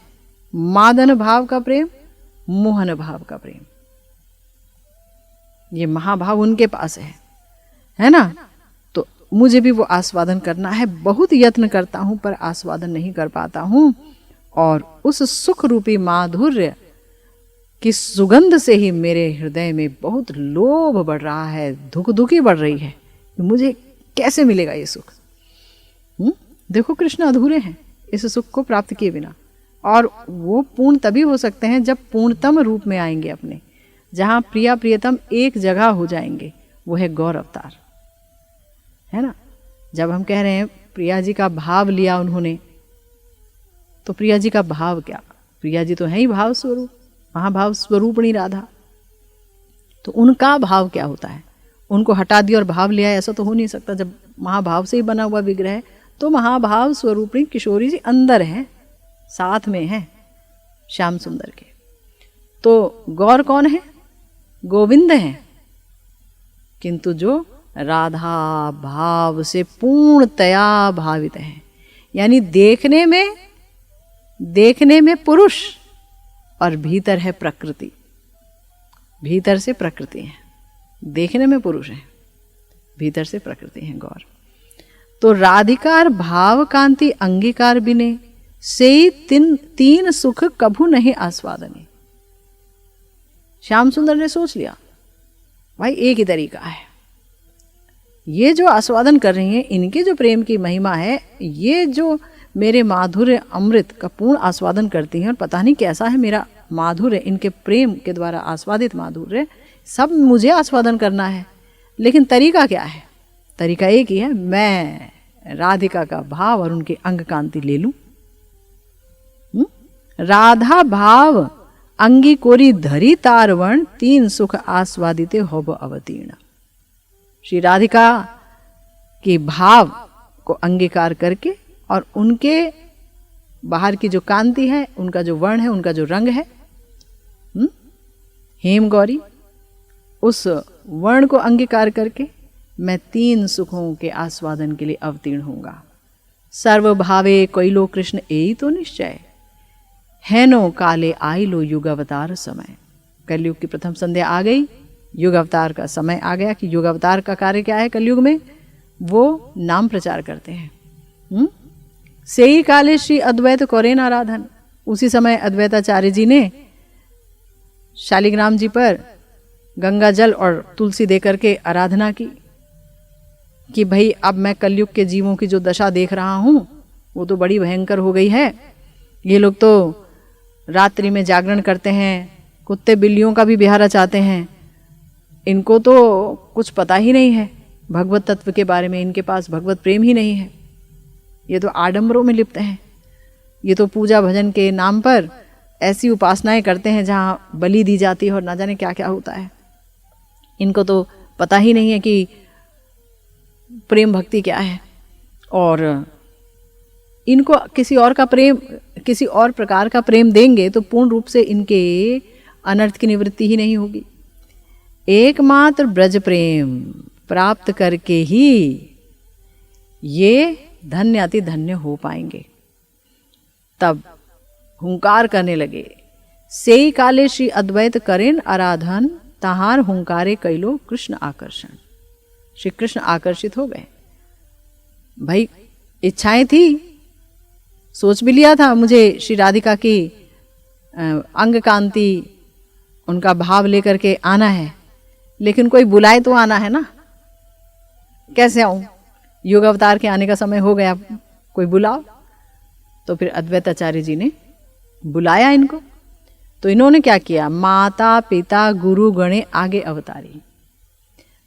मादन भाव का प्रेम, मोहन भाव का प्रेम, ये महाभाव उनके पास है ना। तो मुझे भी वो आस्वादन करना है, बहुत यत्न करता हूं पर आस्वादन नहीं कर पाता हूं। और उस सुख रूपी माधुर्य की सुगंध से ही मेरे हृदय में बहुत लोभ बढ़ रहा है, धुकधुकी बढ़ रही है कि मुझे कैसे मिलेगा ये सुख। देखो कृष्ण अधूरे हैं इस सुख को प्राप्त किए बिना, और वो पूर्ण तभी हो सकते हैं जब पूर्णतम रूप में आएंगे अपने, जहां प्रिया प्रियतम एक जगह हो जाएंगे। वो है गौर अवतार, है ना। जब हम कह रहे हैं प्रिया जी का भाव लिया उन्होंने, तो प्रिया जी का भाव क्या, प्रिया जी तो है ही भाव स्वरूप, महाभाव स्वरूपणी राधा। तो उनका भाव क्या होता है, उनको हटा दिया और भाव लिया, ऐसा तो हो नहीं सकता। जब महाभाव से ही बना हुआ विग्रह है तो महाभाव स्वरूपणी किशोरी जी अंदर है, साथ में है श्याम सुंदर के। तो गौर कौन है, गोविंद हैं, किंतु जो राधा भाव से पूर्णतया भावित हैं। यानी देखने में पुरुष और भीतर है प्रकृति, भीतर से प्रकृति है। देखने में पुरुष है, भीतर से प्रकृति है गौर। तो राधिकार भाव कांति अंगीकार बिने से तीन सुख कभू नहीं आस्वादने। श्याम सुंदर ने सोच लिया भाई एक ही तरीका है, ये जो आस्वादन कर रही हैं इनके जो प्रेम की महिमा है, ये जो मेरे माधुर्य अमृत का पूर्ण आस्वादन करती हैं, और पता नहीं कैसा है मेरा माधुर्य, इनके प्रेम के द्वारा आस्वादित माधुर्य सब मुझे आस्वादन करना है। लेकिन तरीका क्या है, तरीका एक ही है, मैं राधिका का भाव और उनके अंग कांति ले लूं। राधा भाव अंगी कोरी धरी तारवण, तीन सुख आस्वादिते होब अवतीर्ण। श्री राधिका के भाव को अंगीकार करके और उनके बाहर की जो कांति है, उनका जो वर्ण है, उनका जो रंग है, हेम गौरी, उस वर्ण को अंगीकार करके मैं तीन सुखों के आस्वादन के लिए अवतीर्ण होऊंगा। सर्वभावे कोइलो कृष्ण एई तो निश्चय, हैनो काले आई लो युग अवतार समय। कलयुग की प्रथम संध्या आ गई, युग अवतार का समय आ गया। कि युग अवतार का कार्य क्या है कलयुग में, वो नाम प्रचार करते हैं। सेई काले श्री अद्वैत कौरेन आराधन। उसी समय अद्वैताचार्य जी ने शालिग्राम जी पर गंगा जल और तुलसी देकर के आराधना की कि भाई अब मैं कलयुग के जीवों की जो दशा देख रहा हूं वो तो बड़ी भयंकर हो गई है। ये लोग तो रात्रि में जागरण करते हैं, कुत्ते बिल्लियों का भी विहार रचाते हैं, इनको तो कुछ पता ही नहीं है भगवत तत्व के बारे में, इनके पास भगवत प्रेम ही नहीं है, ये तो आडंबरों में लिप्त हैं, ये तो पूजा भजन के नाम पर ऐसी उपासनाएं करते हैं जहाँ बलि दी जाती है और ना जाने क्या क्या होता है। इनको तो पता ही नहीं है कि प्रेम भक्ति क्या है, और इनको किसी और प्रकार का प्रेम देंगे तो पूर्ण रूप से इनके अनर्थ की निवृत्ति ही नहीं होगी। एकमात्र ब्रज प्रेम प्राप्त करके ही ये धन्य अति धन्य हो पाएंगे। तब हुंकार करने लगे, सेई काले श्री अद्वैत करेन आराधन, तहार हुंकारे कैलो कृष्ण आकर्षण। श्री कृष्ण आकर्षित हो गए। भाई इच्छाएं थी, सोच भी लिया था मुझे श्री राधिका की अंग कांति, उनका भाव लेकर के आना है, लेकिन कोई बुलाए तो आना है ना, कैसे आऊं, युग अवतार के आने का समय हो गया, कोई बुलाओ। तो फिर अद्वैताचार्य जी ने बुलाया इनको। तो इन्होंने क्या किया, माता पिता गुरु गणे आगे अवतारी।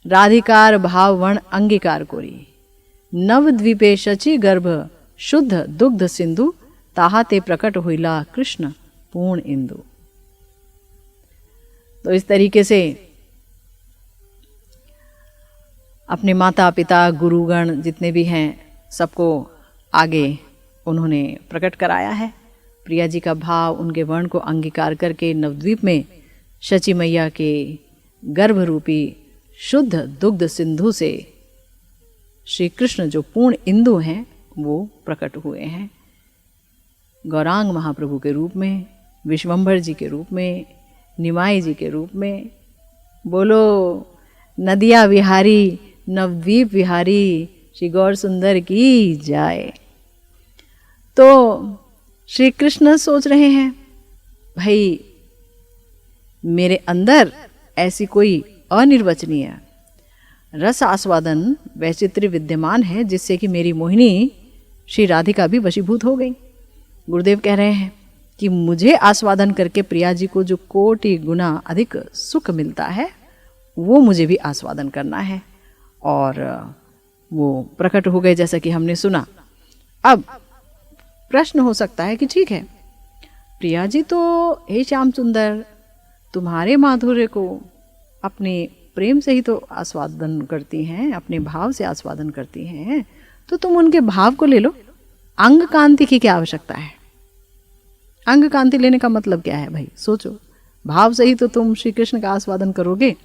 राधिकार भाव वर्ण अंगीकार कोरी, नवद्वीपे शची गर्भ शुद्ध दुग्ध सिंधु, ताहा ते प्रकट हुईला कृष्ण पूर्ण इंदु। तो इस तरीके से अपने माता पिता गुरुगण जितने भी हैं सबको आगे उन्होंने प्रकट कराया है। प्रिया जी का भाव, उनके वर्ण को अंगीकार करके नवद्वीप में शची मैया के गर्भ रूपी शुद्ध दुग्ध सिंधु से श्री कृष्ण जो पूर्ण इंदु हैं वो प्रकट हुए हैं, गौरांग महाप्रभु के रूप में, विश्वंभर जी के रूप में, निमाई जी के रूप में। बोलो नदिया विहारी नवद्वीप विहारी श्री गौर सुंदर की जाए। तो श्री कृष्ण सोच रहे हैं भाई मेरे अंदर ऐसी कोई अनिर्वचनीय रस आस्वादन वैचित्र्य विद्यमान है जिससे कि मेरी मोहिनी श्री राधिका भी वशीभूत हो गई। गुरुदेव कह रहे हैं कि मुझे आस्वादन करके प्रिया जी को जो कोटि गुना अधिक सुख मिलता है वो मुझे भी आस्वादन करना है। और वो प्रकट हो गए जैसा कि हमने सुना। अब प्रश्न हो सकता है कि ठीक है प्रिया जी तो हे श्याम सुंदर तुम्हारे माधुर्य को अपने प्रेम से ही तो आस्वादन करती हैं, अपने भाव से आस्वादन करती हैं, तो तुम उनके भाव को ले लो। अंग कांति की क्या आवश्यकता है? अंग कांति लेने का मतलब क्या है भाई? सोचो, भाव से ही तो तुम श्री कृष्ण का आस्वादन करोगे।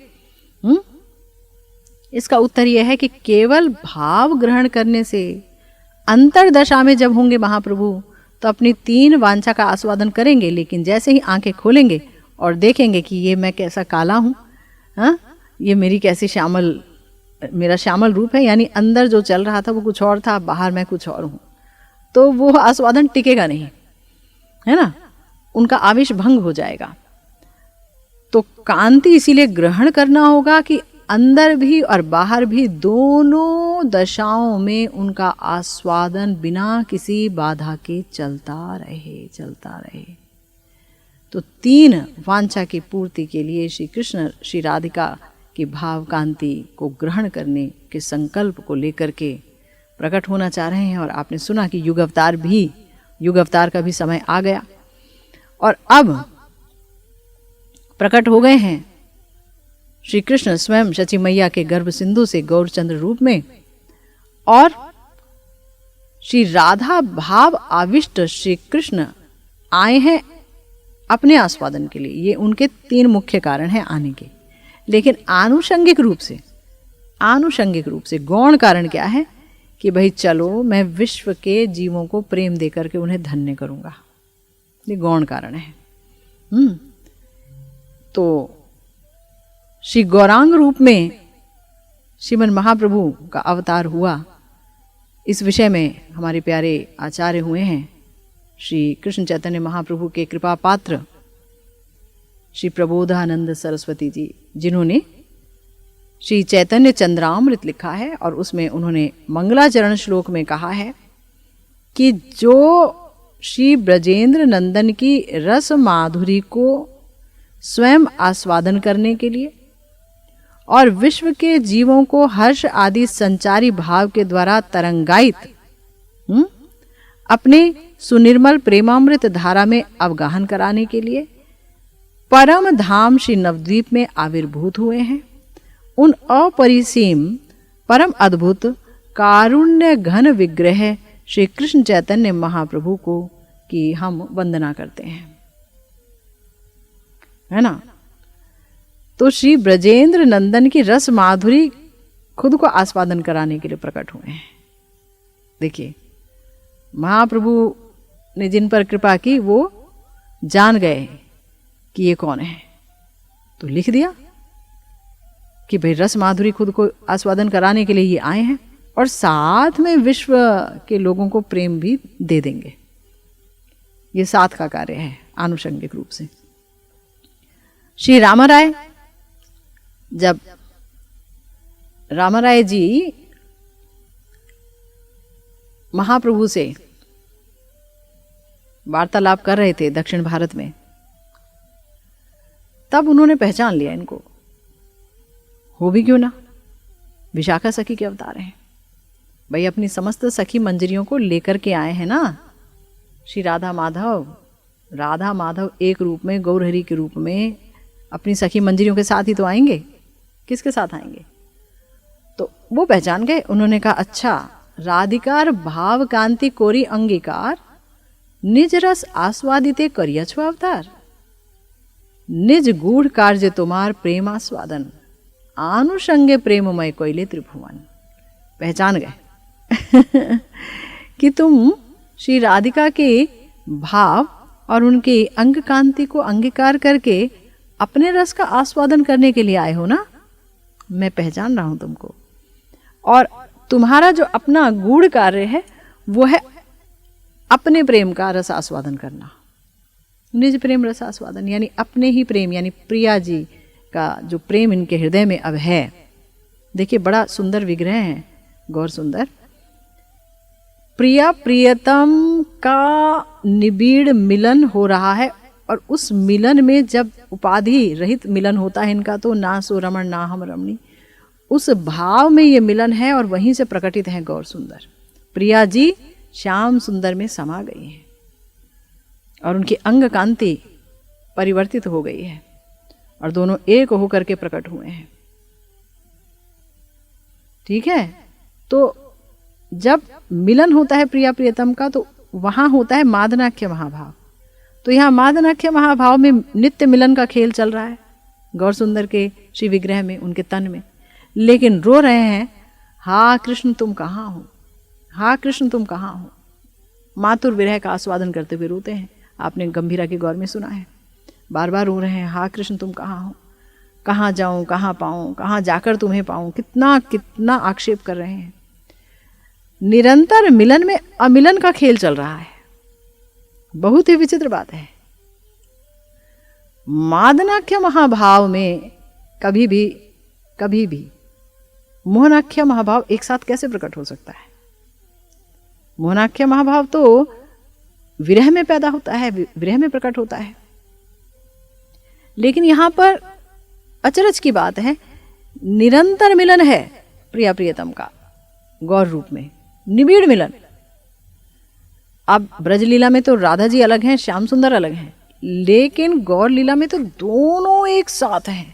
इसका उत्तर यह है कि केवल भाव ग्रहण करने से अंतरदशा में जब होंगे महाप्रभु तो अपनी 3 वांछा का आस्वादन करेंगे, लेकिन जैसे ही आंखें खोलेंगे और देखेंगे कि ये मैं कैसा काला हूँ, हाँ ये मेरी कैसी श्यामल, मेरा श्यामल रूप है, यानी अंदर जो चल रहा था वो कुछ और था, बाहर मैं कुछ और हूँ, तो वो आस्वादन टिकेगा नहीं, है ना, उनका आवेश भंग हो जाएगा। तो कांति इसीलिए ग्रहण करना होगा कि अंदर भी और बाहर भी दोनों दशाओं में उनका आस्वादन बिना किसी बाधा के चलता रहे। तो 3 वांछा की पूर्ति के लिए श्री कृष्ण श्री राधिका की भाव कांति को ग्रहण करने के संकल्प को लेकर के प्रकट होना चाह रहे हैं। और आपने सुना कि युग अवतार का भी समय आ गया और अब प्रकट हो गए हैं श्री कृष्ण स्वयं शची मैया के गर्भ सिंधु से गौरचंद्र रूप में, और श्री राधा भाव आविष्ट श्री कृष्ण आए हैं अपने आस्वादन के लिए। ये उनके 3 मुख्य कारण हैं आने के। लेकिन आनुषंगिक रूप से गौण कारण क्या है कि भाई चलो मैं विश्व के जीवों को प्रेम देकर के उन्हें धन्य करूंगा, ये गौण कारण है। तो श्री गौरांग रूप में श्रीमन महाप्रभु का अवतार हुआ, इस विषय में हमारे प्यारे आचार्य हुए हैं श्री कृष्ण चैतन्य महाप्रभु के कृपा पात्र श्री प्रबोधानंद सरस्वती जी, जिन्होंने श्री चैतन्य चंद्रामृत लिखा है और उसमें उन्होंने मंगलाचरण श्लोक में कहा है कि जो श्री ब्रजेंद्र नंदन की रस माधुरी को स्वयं आस्वादन करने के लिए और विश्व के जीवों को हर्ष आदि संचारी भाव के द्वारा तरंगायित अपने सुनिर्मल प्रेमामृत धारा में अवगाहन कराने के लिए परम धाम श्री नवद्वीप में आविर्भूत हुए हैं, उन अपरिसीम परम अद्भुत कारुण्य घन विग्रह श्री कृष्ण चैतन्य महाप्रभु को की हम वंदना करते हैं, है ना। तो श्री ब्रजेंद्र नंदन की रस माधुरी खुद को आस्वादन कराने के लिए प्रकट हुए हैं। देखिए महाप्रभु ने जिन पर कृपा की वो जान गए कि ये कौन है, तो लिख दिया कि भाई रस माधुरी खुद को आस्वादन कराने के लिए ये आए हैं और साथ में विश्व के लोगों को प्रेम भी दे देंगे। ये साथ का कार्य है आनुषंगिक रूप से। श्री रामराय, जब रामराय जी महाप्रभु से वार्तालाप कर रहे थे दक्षिण भारत में, तब उन्होंने पहचान लिया इनको, हो भी क्यों ना, विशाखा सखी के अवतार हैं। भाई अपनी समस्त सखी मंजरियों को लेकर के आए हैं ना श्री राधा माधव एक रूप में, गौरहरि के रूप में अपनी सखी मंजरियों के साथ ही तो आएंगे। किसके साथ आएंगे? तो वो पहचान गए। उन्होंने कहा अच्छा, राधिकार भाव कांति कोरी अंगीकार, निज रस आस्वादिते करियछ अवतार, निज गूढ़ कार्य तुम्हार प्रेम आस्वादन, आनुषंगे प्रेममय कोयले त्रिभुवन। पहचान गए कि तुम श्री राधिका के भाव और उनके अंग कांति को अंगीकार करके अपने रस का आस्वादन करने के लिए आए हो ना। मैं पहचान रहा हूं तुमको। और तुम्हारा जो अपना गूढ़ कार्य है वो है अपने प्रेम का रस आस्वादन करना। निज प्रेम रस आस्वादन यानी अपने ही प्रेम, यानी प्रिया जी का जो प्रेम इनके हृदय में अब है। देखिए बड़ा सुंदर विग्रह है, गौर सुंदर। प्रिया प्रियतम का निबिड़ मिलन हो रहा है, और उस मिलन में जब उपाधि रहित मिलन होता है इनका, तो ना सो रमण ना हम रमणी, उस भाव में ये मिलन है और वहीं से प्रकटित है गौर सुंदर। प्रिया जी श्याम सुंदर में समा गई हैं और उनकी अंग कांति परिवर्तित हो गई है और दोनों एक होकर के प्रकट हुए हैं। ठीक है, तो जब मिलन होता है प्रिया प्रियतम का, तो वहां होता है मादनाख्य महाभाव। तो यहाँ मादनाख्य महाभाव में नित्य मिलन का खेल चल रहा है गौर सुंदर के श्री विग्रह में, उनके तन में। लेकिन रो रहे हैं, हा कृष्ण तुम कहाँ हो, हा कृष्ण तुम कहाँ हो। मातुर विरह का आस्वादन करते हुए रोते हैं। आपने गंभीरा के गौर में सुना है, बार बार रो रहे हैं, हा कृष्ण तुम कहाँ हो, कहाँ जाऊं, कहाँ पाऊं, कहाँ जाकर तुम्हें पाऊं। कितना कितना आक्षेप कर रहे हैं। निरंतर मिलन में अमिलन का खेल चल रहा है। बहुत ही विचित्र बात है। मादनाख्य महाभाव में कभी भी मोहनाख्य महाभाव एक साथ कैसे प्रकट हो सकता है? मोहनाख्य महाभाव तो विरह में पैदा होता है, विरह में प्रकट होता है। लेकिन यहां पर अचरज की बात है, निरंतर मिलन है प्रिया प्रियतम का गौर रूप में, निबिड़ मिलन। अब ब्रजलीला में तो राधा जी अलग हैं, श्याम सुंदर अलग हैं, लेकिन गौर लीला में तो दोनों एक साथ हैं।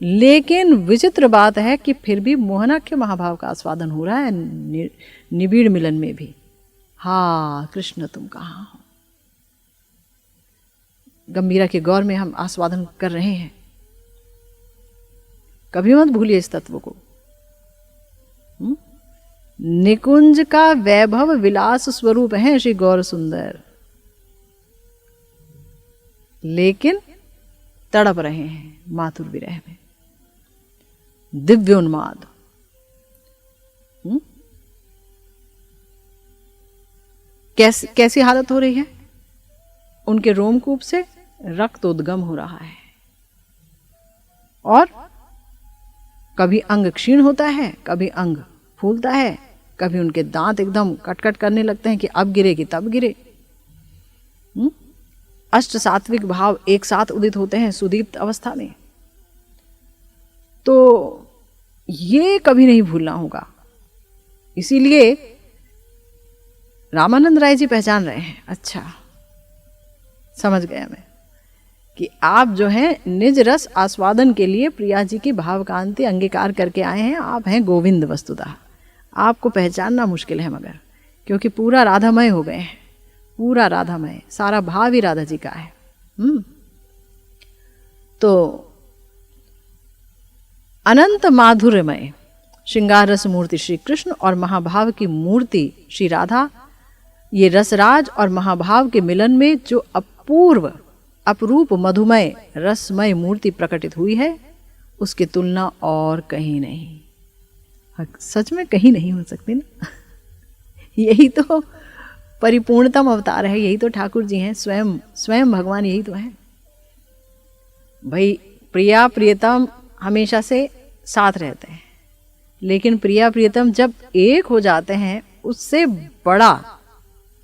लेकिन विचित्र बात है कि फिर भी मोहनाख्य महाभाव का आस्वादन हो रहा है निबिड़ मिलन में भी। हा कृष्ण तुम कहाँ हो। गंभीरा के गौर में हम आस्वादन कर रहे हैं। कभी मत भूलिए इस तत्व को। निकुंज का वैभव विलास स्वरूप है श्री गौर सुंदर, लेकिन तड़प रहे हैं मातुर विरह में। दिव्योन्माद। कैसी हालत हो रही है? उनके रोमकूप से रक्तोद्गम हो रहा है और कभी अंग क्षीण होता है, कभी अंग फूलता है, कभी उनके दांत एकदम कटकट करने लगते हैं कि अब गिरे कि तब गिरे। अष्ट सात्विक भाव एक साथ उदित होते हैं सुदीप्त अवस्था में। तो ये कभी नहीं भूलना होगा। इसीलिए रामानंद राय जी पहचान रहे हैं। अच्छा, समझ गया मैं कि आप जो हैं निज रस आस्वादन के लिए प्रिया जी की भावकांति अंगीकार करके आए हैं। आप हैं गोविंद वस्तुतः। आपको पहचानना मुश्किल है मगर, क्योंकि पूरा राधामय हो गए हैं, पूरा राधामय, सारा भाव ही राधा जी का है। तो अनंत माधुर्यमय श्रृंगार रस मूर्ति श्री कृष्ण और महाभाव की मूर्ति श्री राधा, ये रसराज और महाभाव के मिलन में जो अपूर्व अपरूप मधुमय रसमय मूर्ति प्रकटित हुई है, उसकी तुलना और कहीं नहीं, सच में कहीं नहीं हो सकती ना। यही तो परिपूर्णतम अवतार है, यही तो ठाकुर जी हैं, स्वयं भगवान यही तो है भाई। प्रिया प्रियतम हमेशा से साथ रहते हैं, लेकिन प्रिया प्रियतम जब एक हो जाते हैं, उससे बड़ा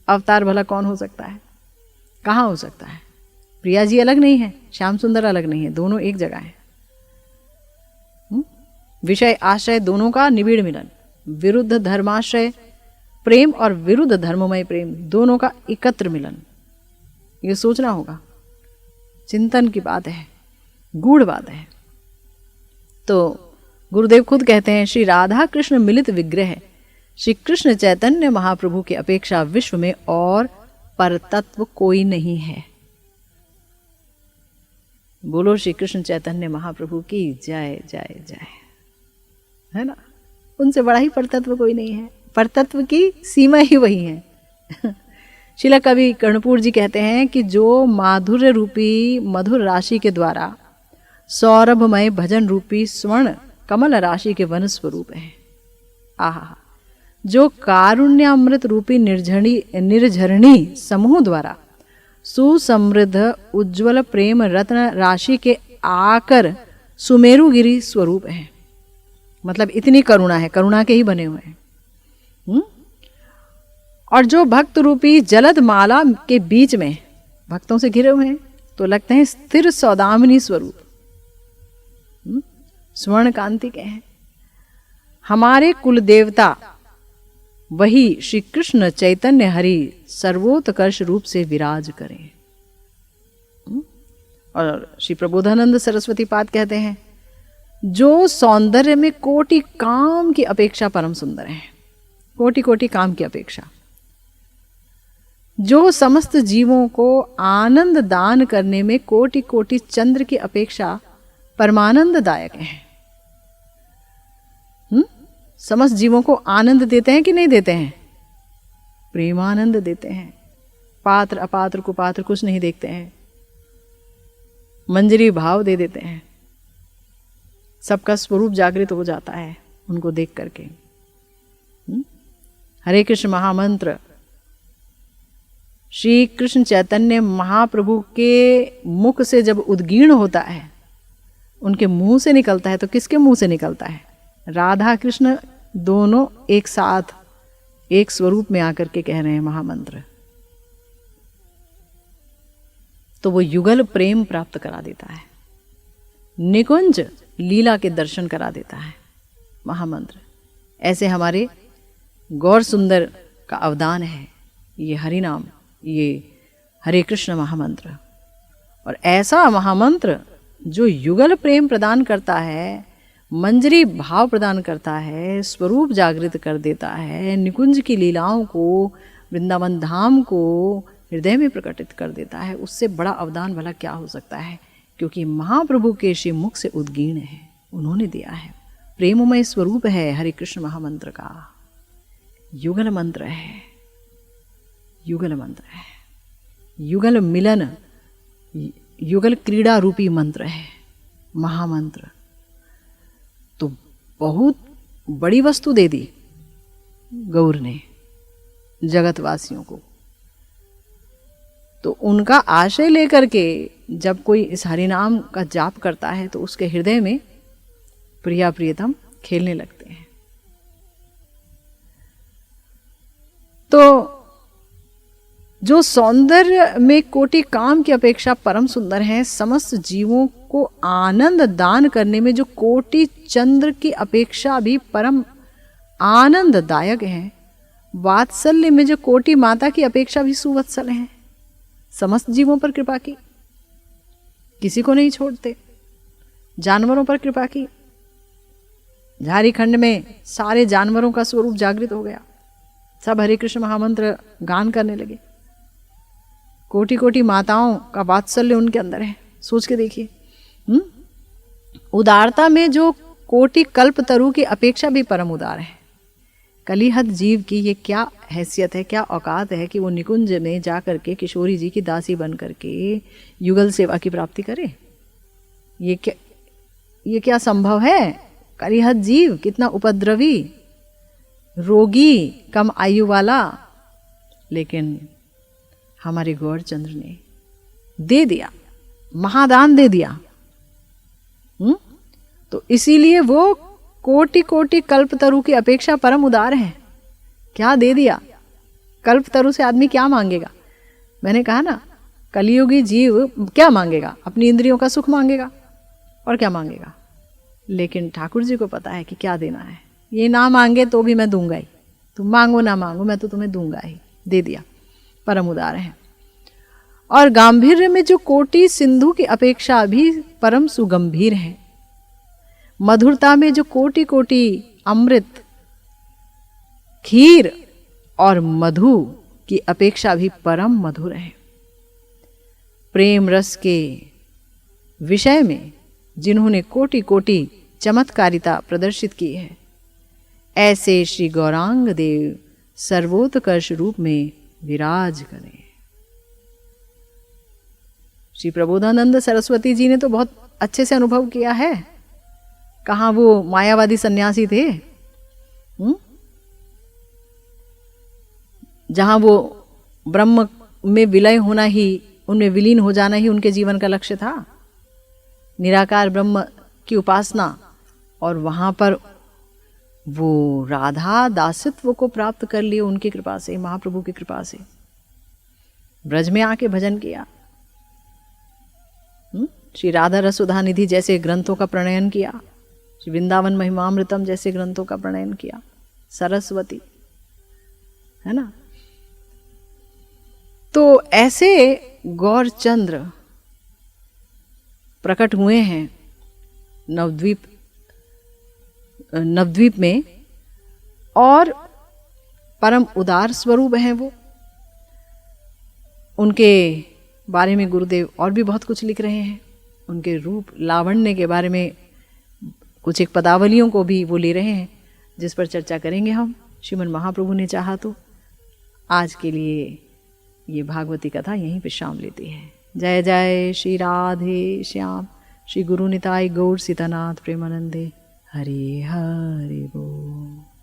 अवतार भला कौन हो सकता है? कहाँ हो सकता है? प्रिया जी अलग नहीं है, श्याम सुंदर अलग नहीं है, दोनों एक जगह है। विषय आश्रय दोनों का निबिड़ मिलन, विरुद्ध धर्माश्रय प्रेम और विरुद्ध धर्ममय प्रेम दोनों का एकत्र मिलन। ये सोचना होगा, चिंतन की बात है, गूढ़ बात है। तो गुरुदेव खुद कहते हैं, श्री राधा कृष्ण मिलित विग्रह श्री कृष्ण चैतन्य महाप्रभु की अपेक्षा विश्व में और परतत्व कोई नहीं है। बोलो श्री कृष्ण चैतन्य महाप्रभु की जय जय जय, है ना। उनसे बड़ा ही परतत्व कोई नहीं है, परतत्व की सीमा ही वही है। शिला कवि कर्णपुर जी कहते हैं कि जो माधुर्य रूपी मधुर राशि के द्वारा सौरभमय भजन रूपी स्वर्ण कमल राशि के वन स्वरूप है, आहा, जो कारुण्यामृत रूपी निर्झरणी समूह द्वारा सुसमृद्ध उज्ज्वल प्रेम रत्न राशि के आकर सुमेरुगिरी स्वरूप है। मतलब इतनी करुणा है, करुणा के ही बने हुए हैं। और जो भक्त रूपी जलद माला के बीच में भक्तों से घिरे हुए हैं, तो लगते हैं स्थिर सौदामिनी स्वरूप, स्वर्ण कांति के हैं। हमारे कुल देवता वही श्री कृष्ण चैतन्य हरि सर्वोत्कर्ष रूप से विराज करें। और श्री प्रबोधानंद सरस्वती पाद कहते हैं, जो सौंदर्य में कोटि काम की अपेक्षा परम सुंदर है, कोटि कोटि काम की अपेक्षा, जो समस्त जीवों को आनंद दान करने में कोटि कोटि चंद्र की अपेक्षा परमानंददायक है। समस्त जीवों को आनंद देते हैं कि नहीं देते हैं? प्रेमानंद देते हैं। पात्र अपात्र को पात्र कुछ नहीं देखते हैं, मंजरी भाव दे देते हैं। सबका स्वरूप जागृत हो जाता है उनको देख करके। हरे कृष्ण महामंत्र श्री कृष्ण चैतन्य महाप्रभु के मुख से जब उद्गीर्ण होता है, उनके मुंह से निकलता है, तो किसके मुंह से निकलता है? राधा कृष्ण दोनों एक साथ एक स्वरूप में आकर के कह रहे हैं महामंत्र। तो वो युगल प्रेम प्राप्त करा देता है, निकुंज लीला के दर्शन करा देता है महामंत्र। ऐसे हमारे गौर सुंदर का अवदान है ये हरि नाम, ये हरे कृष्ण महामंत्र। और ऐसा महामंत्र जो युगल प्रेम प्रदान करता है, मंजरी भाव प्रदान करता है, स्वरूप जागृत कर देता है, निकुंज की लीलाओं को, वृंदावन धाम को हृदय में प्रकटित कर देता है, उससे बड़ा अवदान भला क्या हो सकता है? क्योंकि महाप्रभु के श्री मुख से उद्गीर्ण है, उन्होंने दिया है। प्रेममय स्वरूप है हरे कृष्ण महामंत्र का, युगल मंत्र है, युगल मंत्र है, युगल मिलन, युगल क्रीड़ा रूपी मंत्र है महामंत्र। तो बहुत बड़ी वस्तु दे दी गौर ने जगतवासियों को। तो उनका आशय लेकर के जब कोई इस हरिनाम का जाप करता है, तो उसके हृदय में प्रिया प्रियतम खेलने लगते हैं। तो जो सौंदर्य में कोटि काम की अपेक्षा परम सुंदर है, समस्त जीवों को आनंद दान करने में जो कोटि चंद्र की अपेक्षा भी परम आनंददायक है, वात्सल्य में जो कोटि माता की अपेक्षा भी सुवत्सल है, समस्त जीवों पर कृपा की, किसी को नहीं छोड़ते, जानवरों पर कृपा की। झारखंड में सारे जानवरों का स्वरूप जागृत हो गया, सब हरे कृष्ण महामंत्र गान करने लगे। कोटि कोटि माताओं का वात्सल्य उनके अंदर है, सोच के देखिए। उदारता में जो कोटि कल्प तरु की अपेक्षा भी परम उदार है। कलिहत जीव की ये क्या हैसियत है, क्या औकात है कि वो निकुंज में जा करके किशोरी जी की दासी बन करके युगल सेवा की प्राप्ति करे? ये क्या संभव है? कलिहत जीव कितना उपद्रवी, रोगी, कम आयु वाला, लेकिन हमारे गौरचंद्र ने दे दिया, महादान दे दिया। तो इसीलिए वो कोटि कोटि कल्पतरु की अपेक्षा परम उदार है। क्या दे दिया? कल्पतरु से आदमी क्या मांगेगा? मैंने कहा ना, कलियुगी जीव क्या मांगेगा? अपनी इंद्रियों का सुख मांगेगा, और क्या मांगेगा? लेकिन ठाकुर जी को पता है कि क्या देना है। ये ना मांगे तो भी मैं दूंगा ही, तुम मांगो ना मांगो मैं तो तुम्हें दूंगा ही। दे दिया। परम उदार है। और गांभीर्य में जो कोटि सिंधु की अपेक्षा भी परम सुगंभीर है। मधुरता में जो कोटि कोटि अमृत, खीर और मधु की अपेक्षा भी परम मधुर है। प्रेम रस के विषय में जिन्होंने कोटि कोटि चमत्कारिता प्रदर्शित की है, ऐसे श्री गौरांग देव सर्वोत्कर्ष रूप में विराज करें। श्री प्रबोधानंद सरस्वती जी ने तो बहुत अच्छे से अनुभव किया है। कहाँ वो मायावादी सन्यासी थे, जहां वो ब्रह्म में विलय होना ही, उनमें विलीन हो जाना ही उनके जीवन का लक्ष्य था, निराकार ब्रह्म की उपासना। और वहां पर वो राधा दासत्व को प्राप्त कर लिए उनकी कृपा से, महाप्रभु की कृपा से। ब्रज में आके भजन किया, श्री राधा रसोधा निधि जैसे ग्रंथों का प्रणयन किया, श्री वृंदावन महिमामृतम जैसे ग्रंथों का प्रणयन किया, सरस्वती, है ना। तो ऐसे गौरचंद्र प्रकट हुए हैं नवद्वीप में, और परम उदार स्वरूप हैं वो। उनके बारे में गुरुदेव और भी बहुत कुछ लिख रहे हैं। उनके रूप लावण्य के बारे में कुछ एक पदावलियों को भी वो ले रहे हैं, जिस पर चर्चा करेंगे हम, श्रीमन महाप्रभु ने चाहा तो। आज के लिए ये भागवती कथा यहीं पे विश्राम लेती है। जय जय श्री राधे श्याम, श्री गुरु निताई गौर सीतानाथ प्रेमानंदे, हरि हरि बोल।